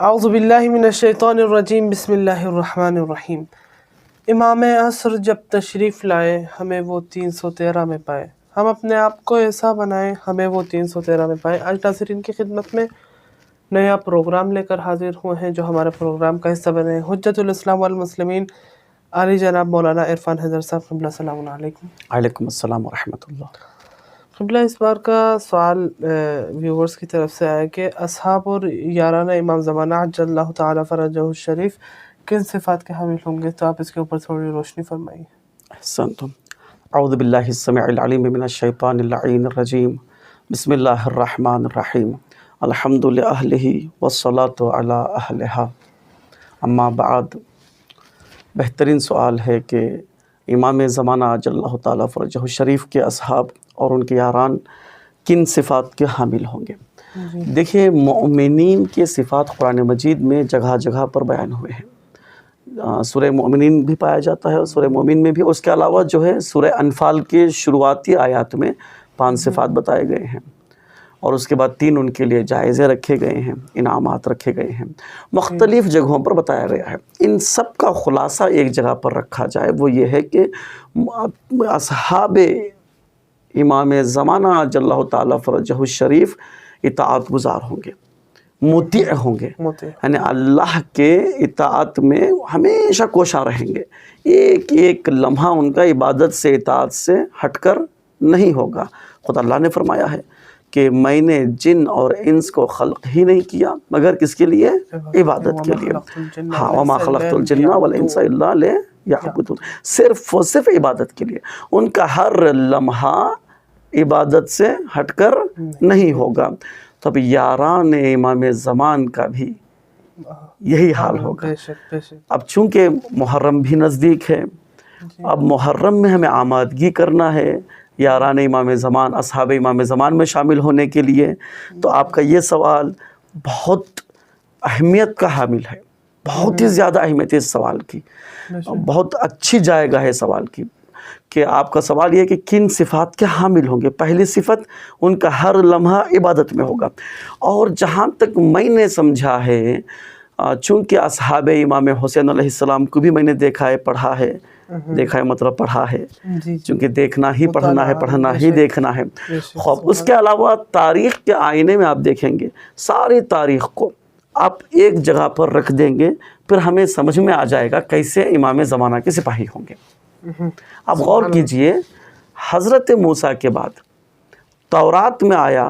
اعوذ باللہ من الشیطان الرجیم، بسم اللہ الرحمن الرحیم۔ امام عصر جب تشریف لائے ہمیں وہ 313 میں پائے، ہم اپنے آپ کو ایسا بنائیں ہمیں وہ 313 میں پائے۔ آج ناظرین کی خدمت میں نیا پروگرام لے کر حاضر ہوئے ہیں جو ہمارے پروگرام کا حصہ بنے ہیں۔ حجت الاسلام والمسلمین عالی جناب مولانا عرفان حیدر صاحب، قبلہ السلام علیکم۔ وعلیکم السلام ورحمۃ اللہ۔ قبلہ، اس بار کا سوال ویورز کی طرف سے آیا کہ اصحاب اور یاران امام زمانہ عجل اللہ تعالیٰ فرجہ الشریف کن صفات کے حامل ہوں گے؟ تو آپ اس کے اوپر تھوڑی روشنی فرمائیے۔ احسنتم۔ اعوذ باللہ السمیع العلیم من الشیطان اللعین الرجیم، بسم اللہ الرحمن الرحیم، الحمد لأہلہ والصلاة علی اہلہا، اما بعد۔ بہترین سوال ہے کہ امام زمانہ عجل اللہ تعالیٰ فرجہ الشریف کے اصحاب اور ان کے یاران کن صفات کے حامل ہوں گے؟ دیکھیے، مومنین کے صفات قرآن مجید میں جگہ جگہ پر بیان ہوئے ہیں۔ سورہ مومنین بھی پایا جاتا ہے اور سورہ مومن میں بھی، اس کے علاوہ جو ہے سورہ انفال کے شروعاتی آیات میں 5 صفات بتائے گئے ہیں، اور اس کے بعد 3 ان کے لیے جائزے رکھے گئے ہیں، انعامات رکھے گئے ہیں، مختلف جگہوں پر بتایا گیا ہے۔ ان سب کا خلاصہ ایک جگہ پر رکھا جائے، وہ یہ ہے کہ اصحاب امام زمانہ عجل اللہ تعالیٰ فرجہ الشریف اطاعت گزار ہوں گے، مطیع ہوں گے، یعنی اللہ کے اطاعت میں ہمیشہ کوشاں رہیں گے۔ ایک ایک لمحہ ان کا عبادت سے، اطاعت سے ہٹ کر نہیں ہوگا۔ خود اللہ نے فرمایا ہے کہ میں نے جن اور انس کو خلق ہی نہیں کیا مگر کس کے لیے؟ عبادت کے لیے۔ ہاں، وما خلقت الجن والانس الا لیعبدون، صرف و صرف عبادت کے لیے۔ ان کا ہر لمحہ عبادت سے ہٹ کر نہیں ہوگا۔ تو اب یاران امام زمان کا بھی یہی حال ہوگا۔ اب چونکہ محرم بھی نزدیک ہے، اب محرم میں ہمیں آمادگی کرنا ہے یاران امام زمان، اصحاب امام زمان میں شامل ہونے کے لیے، تو آپ کا یہ سوال بہت اہمیت کا حامل ہے، بہت ہی زیادہ اہمیت ہے اس سوال کی، بہت اچھی جائے گا ہے سوال کی، کہ آپ کا سوال یہ ہے کہ کن صفات کے حامل ہوں گے۔ پہلی صفت، ان کا ہر لمحہ عبادت میں ہوگا۔ اور جہاں تک میں نے سمجھا ہے، چونکہ اصحاب امام حسین علیہ السلام کو بھی میں نے دیکھا ہے، پڑھا ہے، دیکھا ہے مطلب پڑھا ہے، چونکہ دیکھنا ہی پڑھنا ہے، پڑھنا ہی دیکھنا ہے۔ خوب اس کے علاوہ تاریخ کے آئینے میں آپ دیکھیں گے، ساری تاریخ کو آپ ایک جگہ پر رکھ دیں گے، پھر ہمیں سمجھ میں آ جائے گا کیسے امام زمانہ کے سپاہی ہوں گے۔ اب غور کیجئے، حضرت موسیٰ کے بعد تورات میں آیا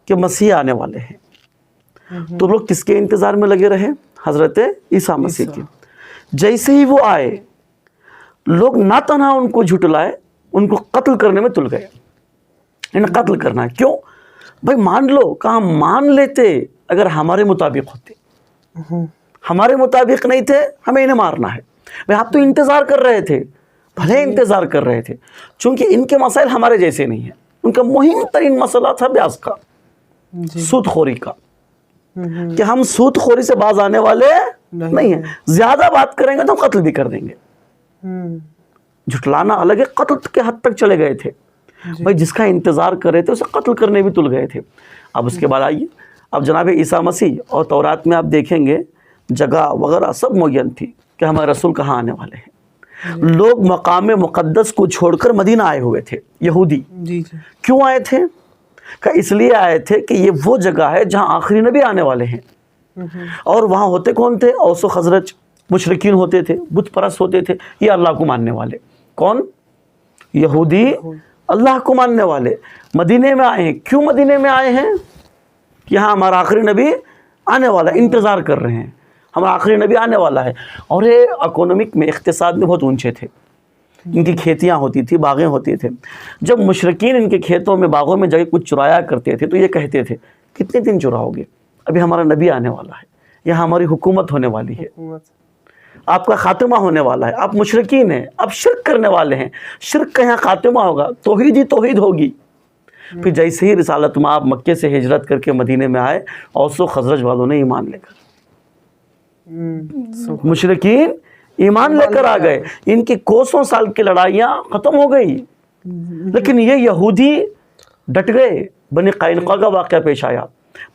کہ مسیح آنے والے ہیں، تو لوگ کس کے انتظار میں لگے رہے؟ حضرت عیسیٰ مسیح کے۔ جیسے ہی وہ آئے، لوگ نہ تنہا ان کو جھٹلائے، ان کو قتل کرنے میں تل گئے۔ انہیں قتل کرنا ہے، کیوں؟ بھائی مان لو، کہاں مان لیتے اگر ہمارے مطابق ہوتے، ہمارے مطابق نہیں تھے، ہمیں انہیں مارنا ہے۔ بھائی آپ تو انتظار کر رہے تھے، بھلے انتظار کر رہے تھے، چونکہ ان کے مسائل ہمارے جیسے نہیں ہیں۔ ان کا مہم ترین مسئلہ تھا بیاض کا، سود خوری کا، کہ ہم سود خوری سے باز آنے والے نہیں ہیں، زیادہ بات کریں گے تو ہم قتل بھی کر دیں گے۔ جھٹلانا الگ ہے، قتل کے حد تک چلے گئے تھے۔ بھائی جس کا انتظار کر رہے تھے اسے قتل کرنے بھی تل گئے تھے۔ اب اس کے بعد آئیے، اب جناب عیسیٰ مسیح، اور تورات میں آپ دیکھیں گے جگہ وغیرہ سب معین تھی کہ ہمارے رسول کہاں آنے والے ہیں۔ لوگ مقام مقدس کو چھوڑ کر مدینہ آئے ہوئے تھے، یہودی۔ کیوں آئے تھے؟ کہ اس لیے آئے تھے کہ یہ وہ جگہ ہے جہاں آخری نبی آنے والے ہیں۔ اور وہاں ہوتے کون تھے؟ اوس و خزرج، مشرکین ہوتے تھے، بت پرست ہوتے تھے، یہ اللہ کو ماننے والے۔ کون؟ یہودی، اللہ کو ماننے والے مدینے میں آئے ہیں۔ کیوں مدینے میں آئے ہیں؟ یہاں ہمارا آخری نبی آنے والا ہے، انتظار کر رہے ہیں، ہمارا آخری نبی آنے والا ہے۔ اور یہ اکونومک میں، اقتصاد میں بہت اونچے تھے، ان کی کھیتیاں ہوتی تھی، باغیں ہوتی تھے۔ جب مشرکین ان کے کھیتوں میں، باغوں میں جا کے کچھ چرایا کرتے تھے تو یہ کہتے تھے کتنے دن چراؤ گے؟ ابھی ہمارا نبی آنے والا ہے، یہاں ہماری حکومت ہونے والی ہے، آپ کا خاتمہ ہونے والا ہے۔ آپ مشرکین ہیں، آپ شرک کرنے والے ہیں، شرک کا یہاں خاتمہ ہوگا، توحید ہی توحید ہوگی۔ پھر جیسے ہی رسالت میں آپ مکے سے ہجرت کر کے مدینے میں آئے، اوس و خزرج والوں نے ایمان لے کر، مشرکین ایمان لے کر آ گئے، ان کی کوسوں سال کی لڑائیاں ختم ہو گئی، لیکن یہ یہودی ڈٹ گئے۔ بنی قینقاع کا واقعہ پیش آیا،